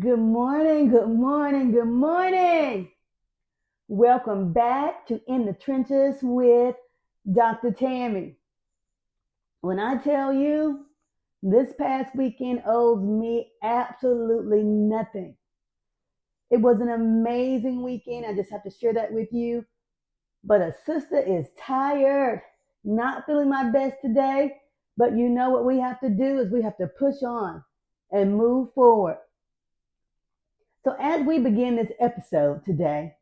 Good morning, good morning, good morning. Welcome back to In the Trenches with Dr. Tammy. When I tell you, this past weekend owes me absolutely nothing. It was an amazing weekend. I just have to share that with you. But a sister is tired, not feeling my best today. But you know what we have to do is we have to push on and move forward. So as we begin this episode today,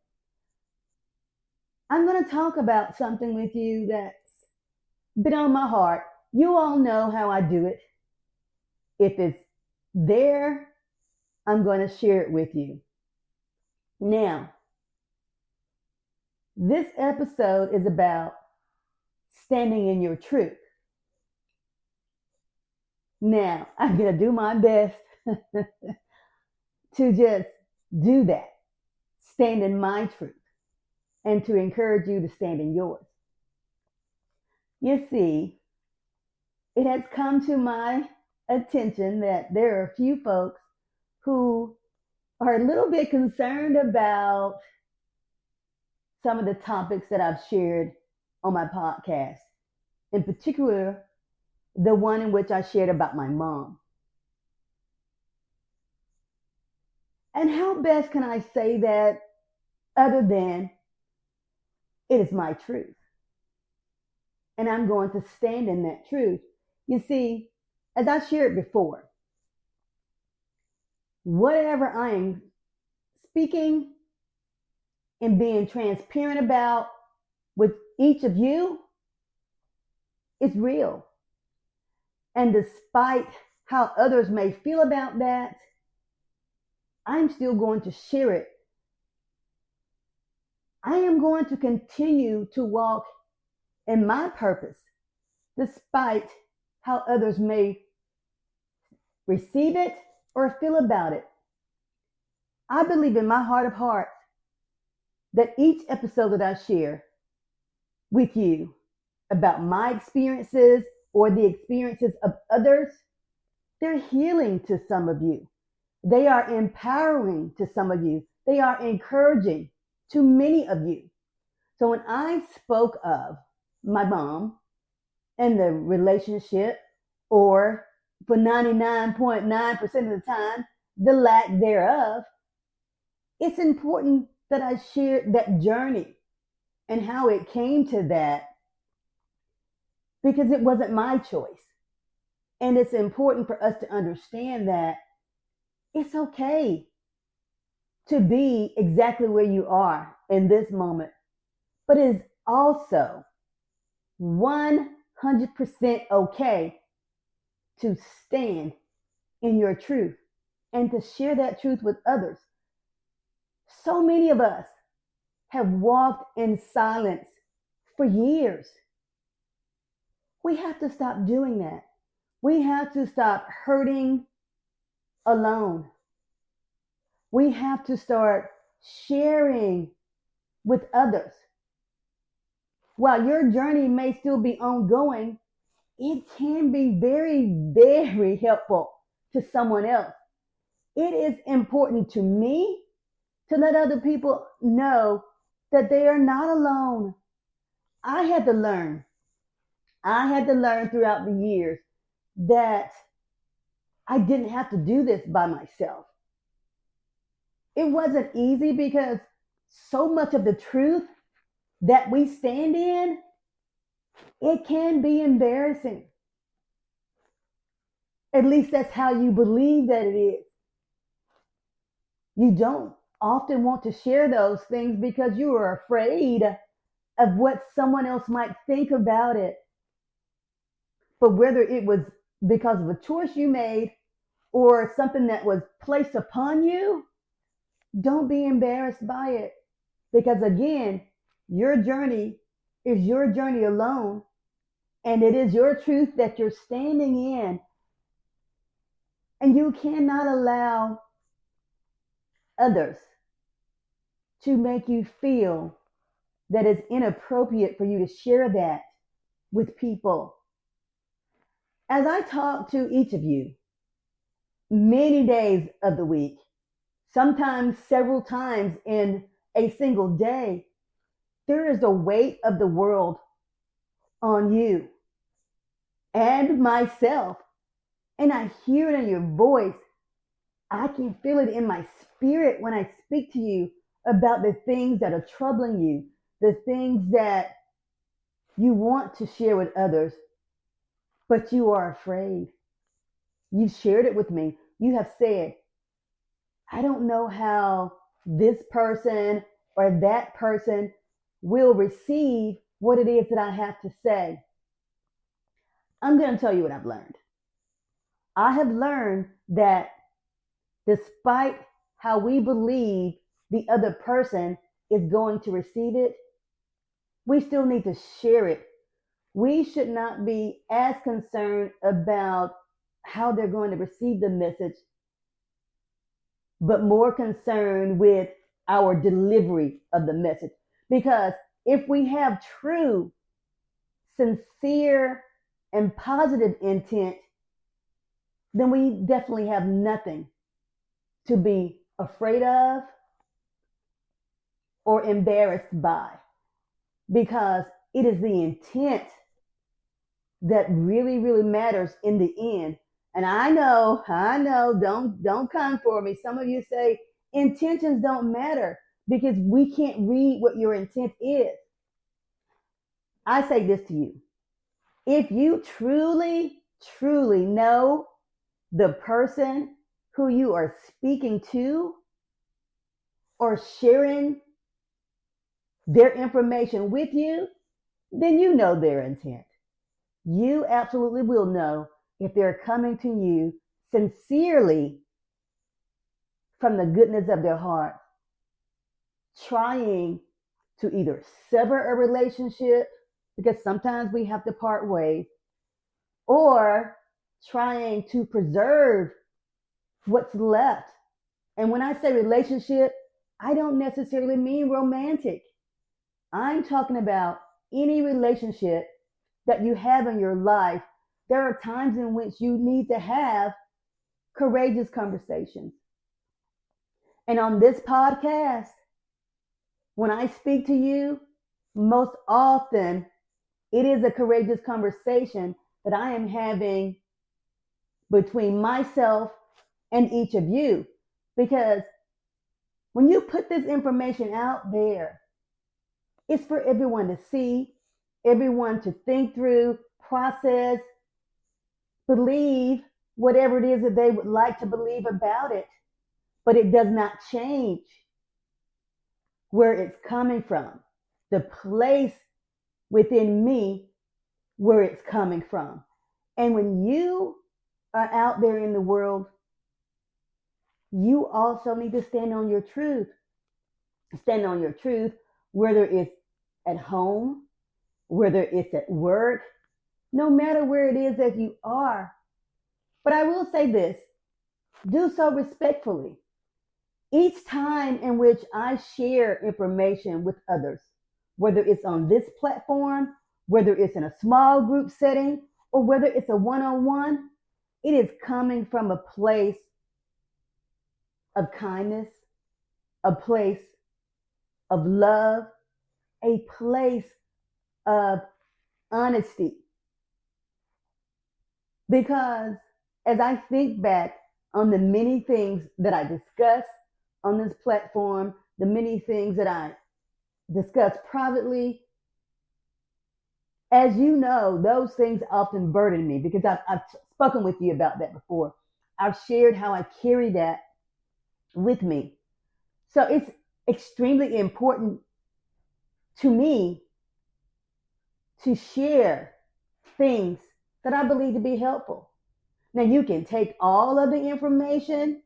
I'm going to talk about something with you that's been on my heart. You all know how I do it. If it's there, I'm going to share it with you. Now, this episode is about standing in your truth. Now, I'm going to do my best to just do that, stand in my truth, and to encourage you to stand in yours. You see, it has come to my attention that there are a few folks who are a little bit concerned about some of the topics that I've shared on my podcast, in particular, the one in which I shared about my mom. And how best can I say that other than it is my truth? And I'm going to stand in that truth. You see, as I shared before, whatever I am speaking and being transparent about with each of you is real. And despite how others may feel about that, I'm still going to share it. I am going to continue to walk in my purpose, despite how others may receive it or feel about it. I believe in my heart of hearts that each episode that I share with you about my experiences or the experiences of others, they're healing to some of you. They are empowering to some of you. They are encouraging to many of you. So when I spoke of my mom and the relationship, or for 99.9% of the time, the lack thereof, it's important that I share that journey and how it came to that, because it wasn't my choice. And it's important for us to understand that it's okay to be exactly where you are in this moment, but it is also 100% okay to stand in your truth and to share that truth with others. So many of us have walked in silence for years. We have to stop doing that. We have to stop hurting alone. We have to start sharing with others. While your journey may still be ongoing, it can be very, very helpful to someone else. It is important to me to let other people know that they are not alone. I had to learn. I had to learn throughout the years that I didn't have to do this by myself. It wasn't easy because so much of the truth that we stand in, it can be embarrassing. At least that's how you believe that it is. You don't often want to share those things because you are afraid of what someone else might think about it. But whether it was because of a choice you made or something that was placed upon you, don't be embarrassed by it. Because again, your journey is your journey alone, and it is your truth that you're standing in. And you cannot allow others to make you feel that it's inappropriate for you to share that with people. As I talk to each of you many days of the week, sometimes several times in a single day, there is a weight of the world on you and myself. And I hear it in your voice. I can feel it in my spirit when I speak to you about the things that are troubling you, the things that you want to share with others, but you are afraid. You've shared it with me. You have said, I don't know how this person or that person will receive what it is that I have to say. I'm going to tell you what I've learned. I have learned that despite how we believe the other person is going to receive it, we still need to share it. We should not be as concerned about how they're going to receive the message, but more concerned with our delivery of the message. Because if we have true, sincere, and positive intent, then we definitely have nothing to be afraid of or embarrassed by, because it is the intent that really, really matters in the end. And I know, don't come for me. Some of you say intentions don't matter because we can't read what your intent is. I say this to you. If you truly, truly know the person who you are speaking to or sharing their information with you, then you know their intent. You absolutely will know if they're coming to you sincerely from the goodness of their heart, trying to either sever a relationship, because sometimes we have to part ways, or trying to preserve what's left. And when I say relationship, I don't necessarily mean romantic. I'm talking about any relationship that you have in your life. There are times in which you need to have courageous conversations. And on this podcast, when I speak to you, most often it is a courageous conversation that I am having between myself and each of you. Because when you put this information out there, it's for everyone to see, everyone to think through, process, believe whatever it is that they would like to believe about it. But it does not change where it's coming from, the place within me where it's coming from. And when you are out there in the world, you also need to stand on your truth. Stand on your truth, whether it's at home, whether it's at work, no matter where it is that you are. But I will say this, do so respectfully. Each time in which I share information with others, whether it's on this platform, whether it's in a small group setting, or whether it's a one-on-one, it is coming from a place of kindness, a place of love, a place of honesty. Because as I think back on the many things that I discuss on this platform, the many things that I discuss privately, as you know, those things often burden me because I've spoken with you about that before. I've shared how I carry that with me. So it's extremely important to me to share things that I believe to be helpful. Now, you can take all of the information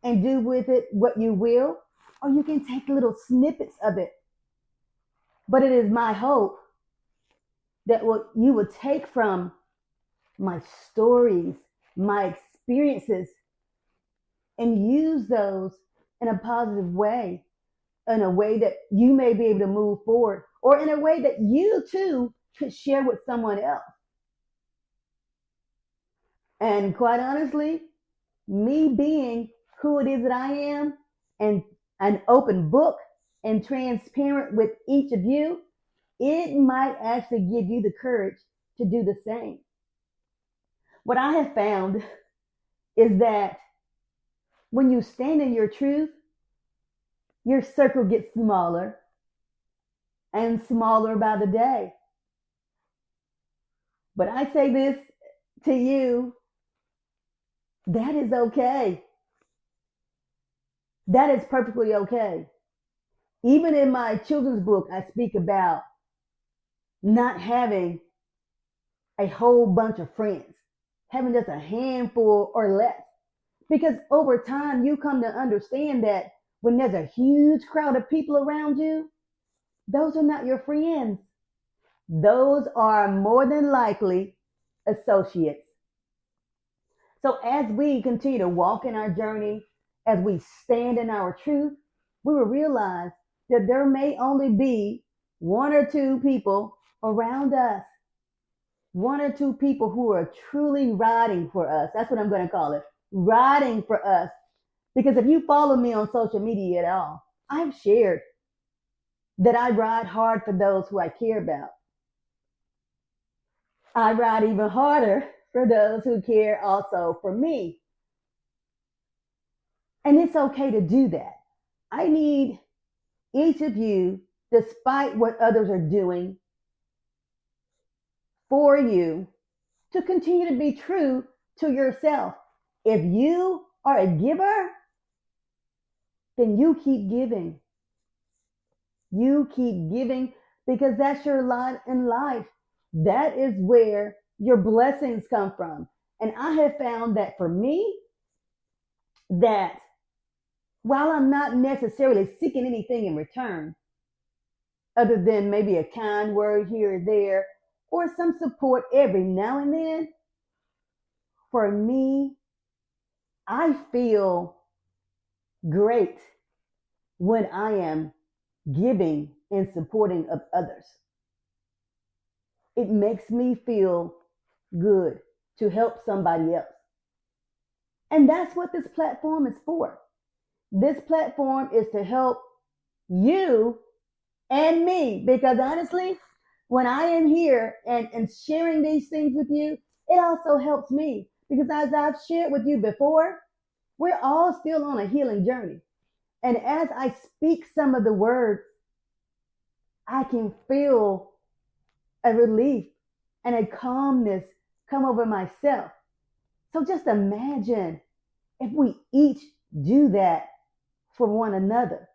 and do with it what you will, or you can take little snippets of it. But it is my hope that what you would take from my stories, my experiences, and use those in a positive way, in a way that you may be able to move forward, or in a way that you too could share with someone else. And quite honestly, me being who it is that I am, and an open book and transparent with each of you, it might actually give you the courage to do the same. What I have found is that when you stand in your truth, your circle gets smaller and smaller by the day. But I say this to you, that is okay. That is perfectly okay. Even in my children's book, I speak about not having a whole bunch of friends, having just a handful or less. Because over time, you come to understand that when there's a huge crowd of people around you, those are not your friends. Those are more than likely associates. So as we continue to walk in our journey, as we stand in our truth, we will realize that there may only be one or two people around us, one or two people who are truly riding for us. That's what I'm going to call it, riding for us. Because if you follow me on social media at all, I've shared that I ride hard for those who I care about. I ride even harder for those who care also for me. And it's okay to do that. I need each of you, despite what others are doing for you, to continue to be true to yourself. If you are a giver, then you keep giving. You keep giving because that's your lot in life. That is where your blessings come from. And I have found that for me, that while I'm not necessarily seeking anything in return, other than maybe a kind word here or there, or some support every now and then, for me, I feel great when I am giving and supporting of others. It makes me feel good to help somebody else. And that's what this platform is for. This platform is to help you and me, because honestly, when I am here and sharing these things with you, it also helps me. Because as I've shared with you before, we're all still on a healing journey. And as I speak some of the words, I can feel a relief and a calmness come over myself. So just imagine if we each do that for one another,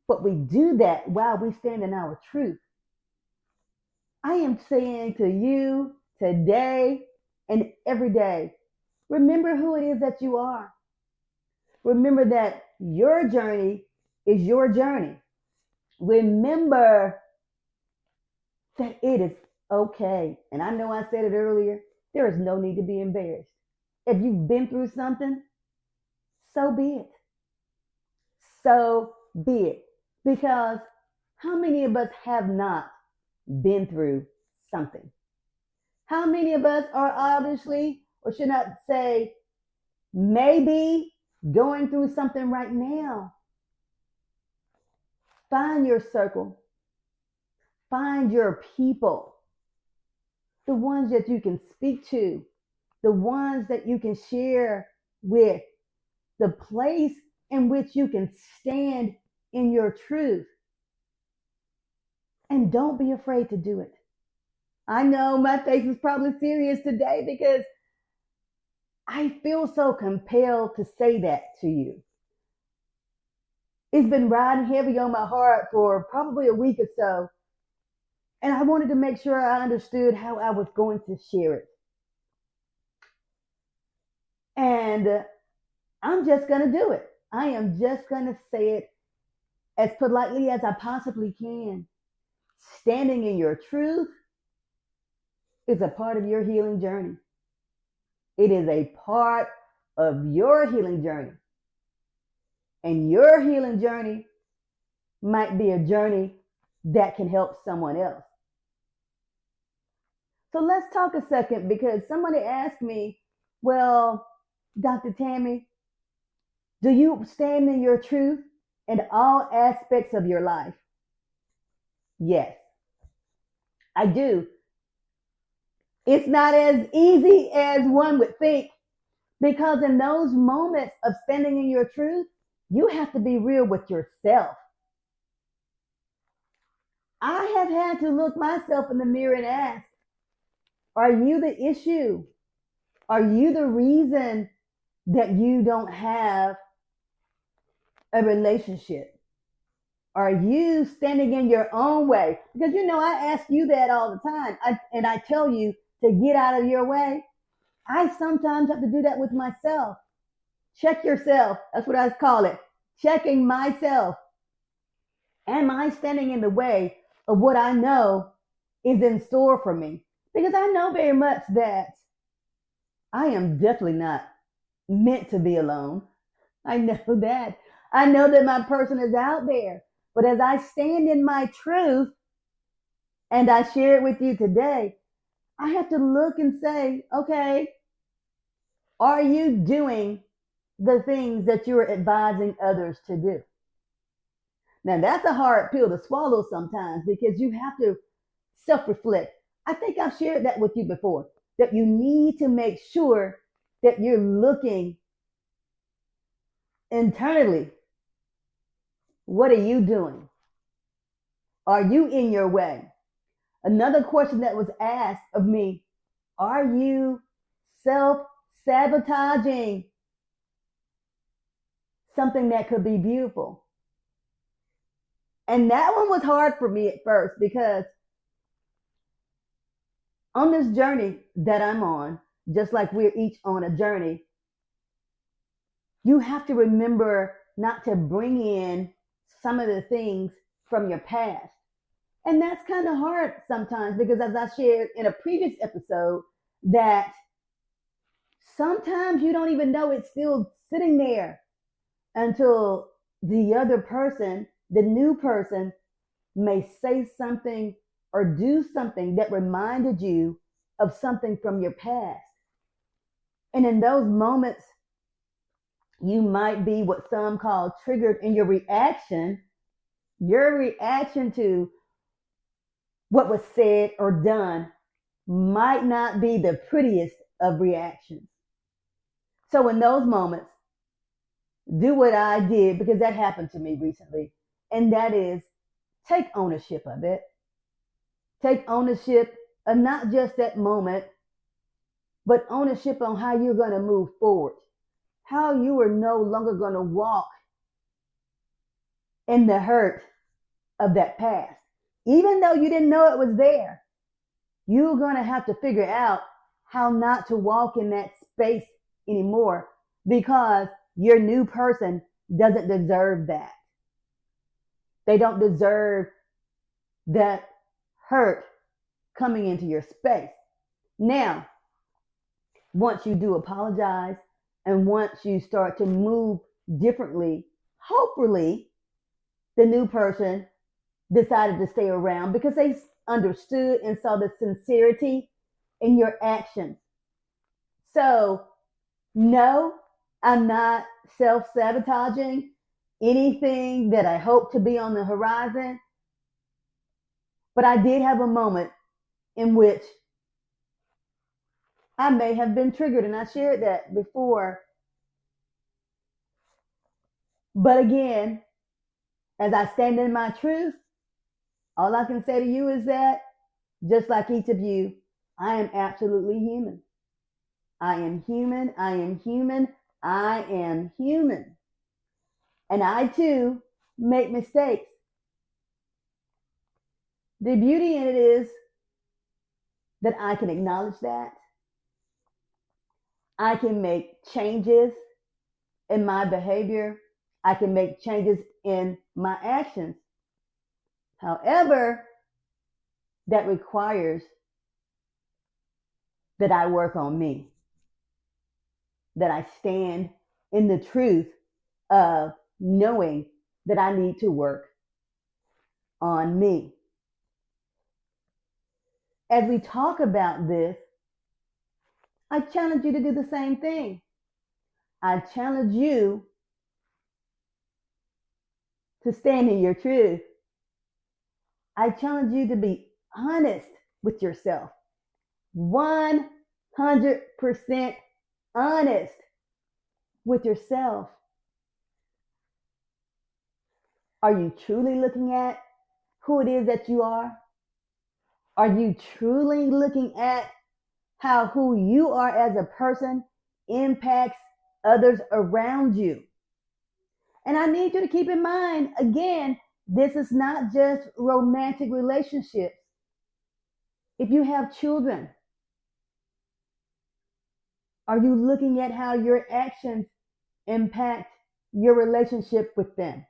but we do that while we stand in our truth. I am saying to you today and every day, remember who it is that you are. Remember that your journey is your journey. Remember that it is okay. And I know I said it earlier, there is no need to be embarrassed. If you've been through something, so be it. So be it. Because how many of us have not been through something? How many of us are obviously, or should not say, maybe going through something right now? Find your circle. Find your people. The ones that you can speak to. The ones that you can share with. The place in which you can stand in your truth. And don't be afraid to do it. I know my face is probably serious today because I feel so compelled to say that to you. It's been riding heavy on my heart for probably a week or so. And I wanted to make sure I understood how I was going to share it. And I'm just going to do it. I am just going to say it as politely as I possibly can. Standing in your truth is a part of your healing journey. It is a part of your healing journey. And your healing journey might be a journey that can help someone else. So let's talk a second, because somebody asked me, well, Dr. Tammy, do you stand in your truth? in all aspects of your life? Yes, I do. It's not as easy as one would think, because in those moments of standing in your truth, you have to be real with yourself. I have had to look myself in the mirror and ask, are you the issue? Are you the reason that you don't have a relationship? Are you standing in your own way? Because I ask you that all the time. And I tell you to get out of your way. I sometimes have to do that with myself. Check yourself. That's what I call it. Checking myself. Am I standing in the way of what I know is in store for me? Because I know very much that I am definitely not meant to be alone. I know that. I know that my person is out there. But as I stand in my truth and I share it with you today, I have to look and say, okay, are you doing the things that you're advising others to do? Now, that's a hard pill to swallow sometimes, because you have to self-reflect. I think I've shared that with you before, that you need to make sure that you're looking internally. What are you doing? Are you in your way? Another question that was asked of me, are you self-sabotaging something that could be beautiful? And that one was hard for me at first, because on this journey that I'm on, just like we're each on a journey, you have to remember not to bring in some of the things from your past. And that's kind of hard sometimes, because as I shared in a previous episode, that sometimes you don't even know it's still sitting there until the other person, the new person, may say something or do something that reminded you of something from your past. And in those moments, you might be what some call triggered in your reaction. Your reaction to what was said or done might not be the prettiest of reactions. So in those moments, do what I did, because that happened to me recently. And that is, take ownership of it. Take ownership of not just that moment, but ownership on how you're going to move forward. How you are no longer going to walk in the hurt of that past. Even though you didn't know it was there, you're going to have to figure out how not to walk in that space anymore, because your new person doesn't deserve that. They don't deserve that hurt coming into your space. Now, once you do apologize, and once you start to move differently, hopefully the new person decided to stay around because they understood and saw the sincerity in your actions. So, no, I'm not self-sabotaging anything that I hope to be on the horizon. But I did have a moment in which I may have been triggered, and I shared that before. But again, as I stand in my truth, all I can say to you is that, just like each of you, I am absolutely human. I am human. I am human. I am human. And I too make mistakes. The beauty in it is that I can acknowledge that. I can make changes in my behavior. I can make changes in my actions. However, that requires that I work on me, that I stand in the truth of knowing that I need to work on me. As we talk about this, I challenge you to do the same thing. I challenge you to stand in your truth, I challenge you to be honest with yourself. 100% honest with yourself. Are you truly looking at who it is that you are? Are you truly looking at how who you are as a person impacts others around you? And I need you to keep in mind, again, this is not just romantic relationships. If you have children, are you looking at how your actions impact your relationship with them?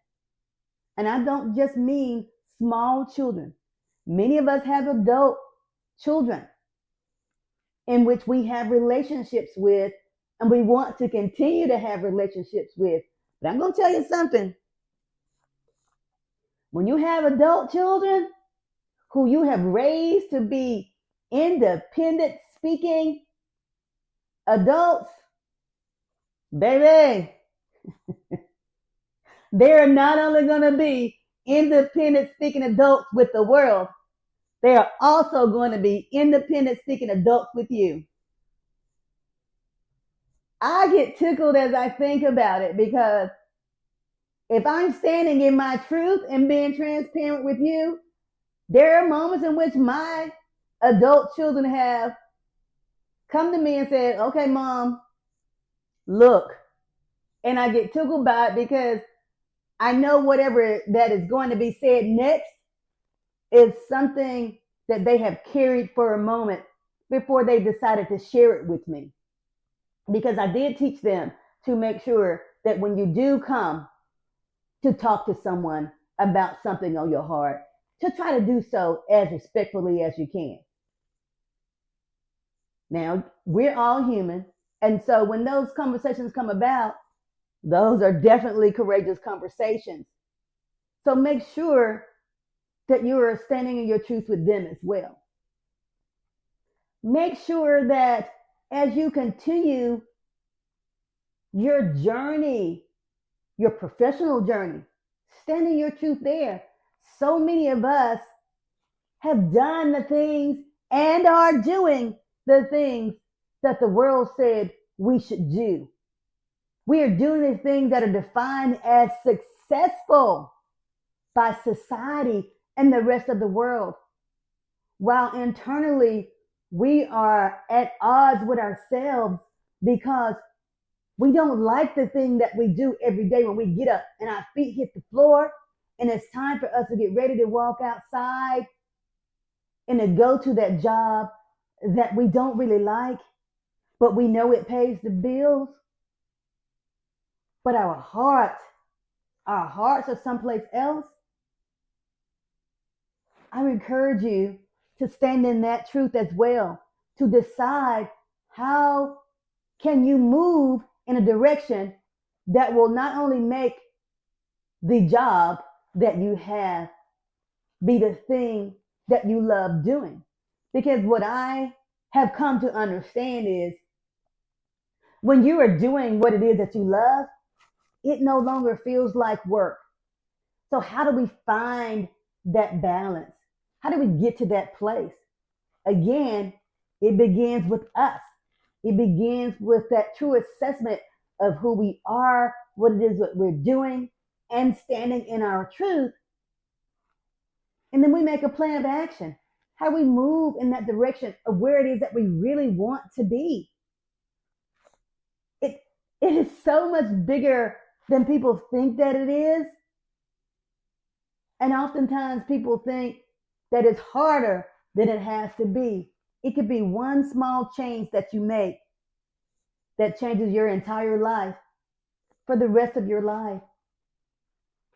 And I don't just mean small children. Many of us have adult children in which we have relationships with, and we want to continue to have relationships with. But I'm going to tell you something. When you have adult children who you have raised to be independent speaking adults, baby, they're not only going to be independent speaking adults with the world, they are also going to be independent speaking adults with you. I get tickled as I think about it, because if I'm standing in my truth and being transparent with you, there are moments in which my adult children have come to me and said, okay, Mom, look. And I get tickled by it because I know whatever that is going to be said next is something that they have carried for a moment before they decided to share it with me. Because I did teach them to make sure that when you do come to talk to someone about something on your heart, to try to do so as respectfully as you can. Now, we're all human. And so when those conversations come about, those are definitely courageous conversations. So make sure that you are standing in your truth with them as well. Make sure that as you continue your journey, your professional journey, stand in your truth there. So many of us have done the things and are doing the things that the world said we should do. We are doing the things that are defined as successful by society and the rest of the world, while internally we are at odds with ourselves because we don't like the thing that we do every day when we get up and our feet hit the floor and it's time for us to get ready to walk outside and to go to that job that we don't really like, but we know it pays the bills. But our hearts are someplace else. I encourage you to stand in that truth as well, to decide how can you move in a direction that will not only make the job that you have be the thing that you love doing. Because what I have come to understand is when you are doing what it is that you love, it no longer feels like work. So how do we find that balance? How do we get to that place? Again, it begins with us. It begins with that true assessment of who we are, what it is that we're doing, and standing in our truth. And then we make a plan of action. How we move in that direction of where it is that we really want to be. It is so much bigger than people think that it is. And oftentimes people think that it's harder than it has to be. It could be one small change that you make that changes your entire life for the rest of your life.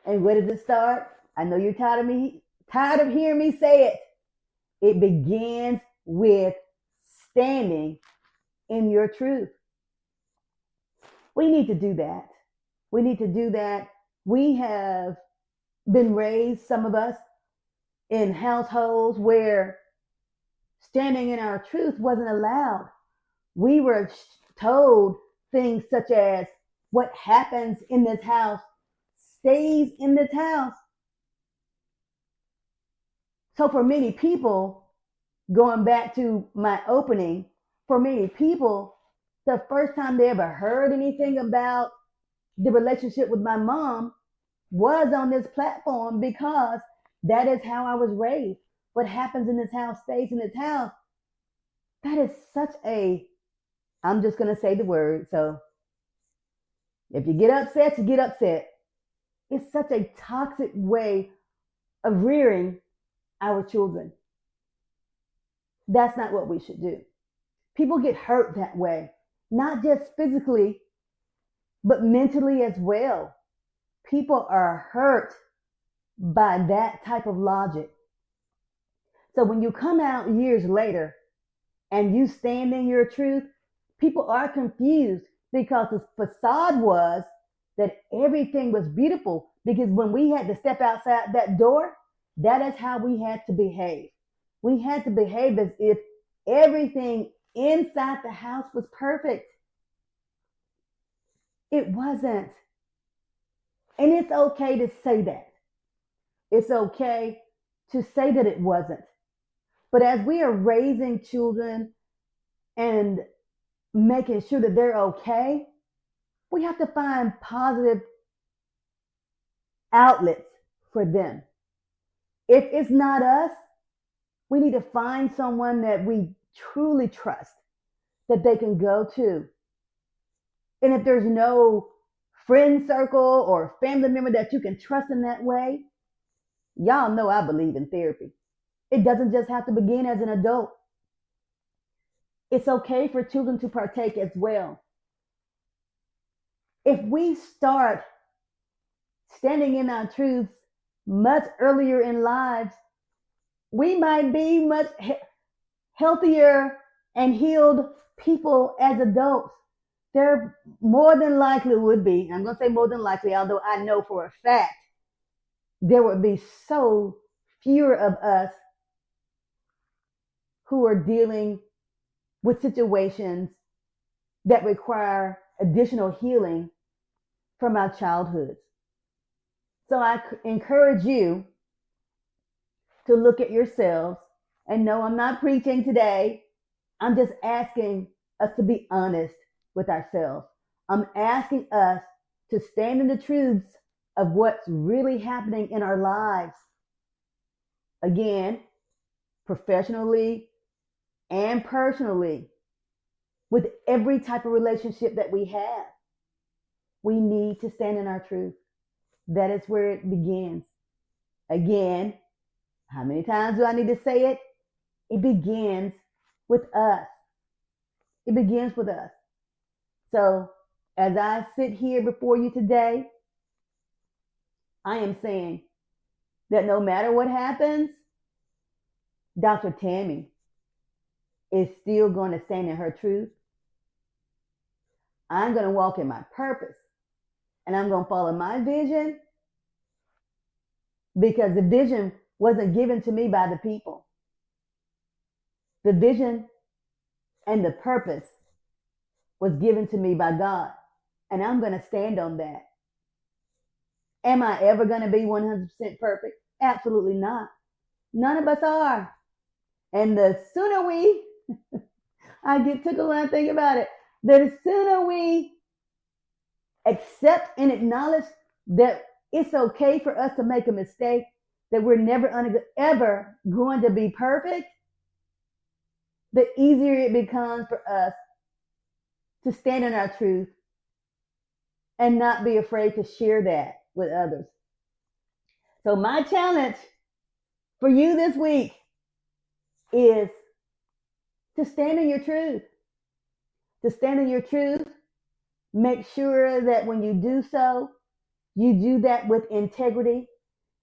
And where does it start? I know you're tired of hearing me say it. It begins with standing in your truth. We need to do that. We need to do that. We have been raised, some of us, in households where standing in our truth wasn't allowed. We were told things such as, what happens in this house stays in this house. So for many people, going back to my opening, for many people, the first time they ever heard anything about the relationship with my mom was on this platform, because that is how I was raised. What happens in this house stays in this house. That is such a, I'm just going to say the word. So if you get upset, you get upset. It's such a toxic way of rearing our children. That's not what we should do. People get hurt that way, not just physically, but mentally as well. People are hurt by that type of logic. So when you come out years later and you stand in your truth, people are confused, because the facade was that everything was beautiful, because when we had to step outside that door, that is how we had to behave. We had to behave as if everything inside the house was perfect. It wasn't. And it's okay to say that. It's okay to say that it wasn't. But as we are raising children and making sure that they're okay, we have to find positive outlets for them. If it's not us, we need to find someone that we truly trust, that they can go to. And if there's no friend circle or family member that you can trust in that way, y'all know I believe in therapy. It doesn't just have to begin as an adult. It's okay for children to partake as well. If we start standing in our truths much earlier in lives, we might be much healthier and healed people as adults. There more than likely would be, I'm going to say more than likely, although I know for a fact, there would be so fewer of us who are dealing with situations that require additional healing from our childhoods. So I encourage you to look at yourselves, and no, I'm not preaching today. I'm just asking us to be honest with ourselves. I'm asking us to stand in the truths of what's really happening in our lives. Again, professionally and personally, with every type of relationship that we have, we need to stand in our truth. That is where it begins. Again, how many times do I need to say it? It begins with us. It begins with us. So as I sit here before you today, I am saying that no matter what happens, Dr. Tammy is still going to stand in her truth. I'm going to walk in my purpose, and I'm going to follow my vision, because the vision wasn't given to me by the people. The vision and the purpose was given to me by God, and I'm going to stand on that. Am I ever going to be 100% perfect? Absolutely not. None of us are. And the sooner we, I get tickled when I think about it, the sooner we accept and acknowledge that it's okay for us to make a mistake, that we're never ever going to be perfect, the easier it becomes for us to stand in our truth and not be afraid to share that with others. So my challenge for you this week is to stand in your truth. To stand in your truth, make sure that when you do so, you do that with integrity.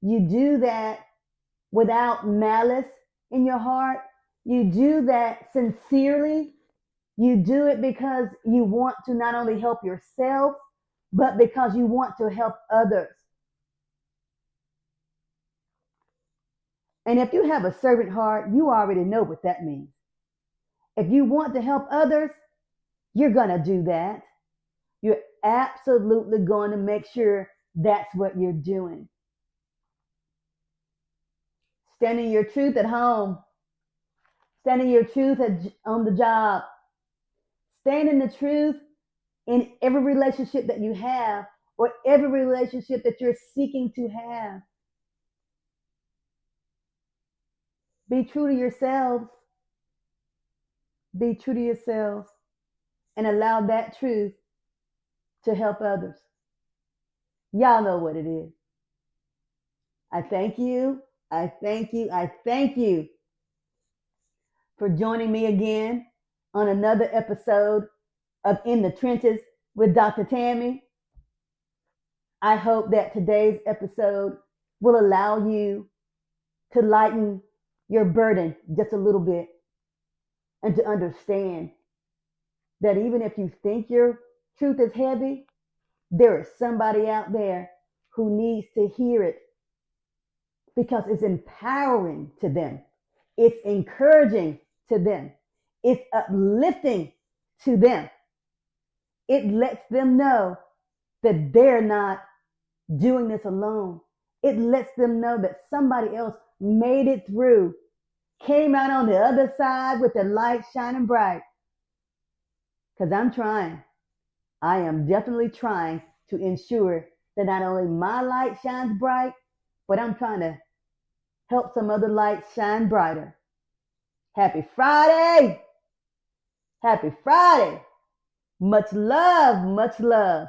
You do that without malice in your heart. You do that sincerely. You do it because you want to not only help yourself, but because you want to help others. And if you have a servant heart, you already know what that means. If you want to help others, you're going to do that. You're absolutely going to make sure that's what you're doing. Standing your truth at home, standing your truth on the job, standing the truth in every relationship that you have or every relationship that you're seeking to have. Be true to yourselves. Be true to yourselves and allow that truth to help others. Y'all know what it is. I thank you. I thank you. I thank you for joining me again on another episode of In the Trenches with Dr. Tammy. I hope that today's episode will allow you to lighten your burden just a little bit and to understand that even if you think your truth is heavy, there is somebody out there who needs to hear it because it's empowering to them. It's encouraging to them. It's uplifting to them. It lets them know that they're not doing this alone. It lets them know that somebody else made it through, came out on the other side with the light shining bright. Because I'm trying. I am definitely trying to ensure that not only my light shines bright, but I'm trying to help some other lights shine brighter. Happy Friday! Happy Friday! Much love, much love.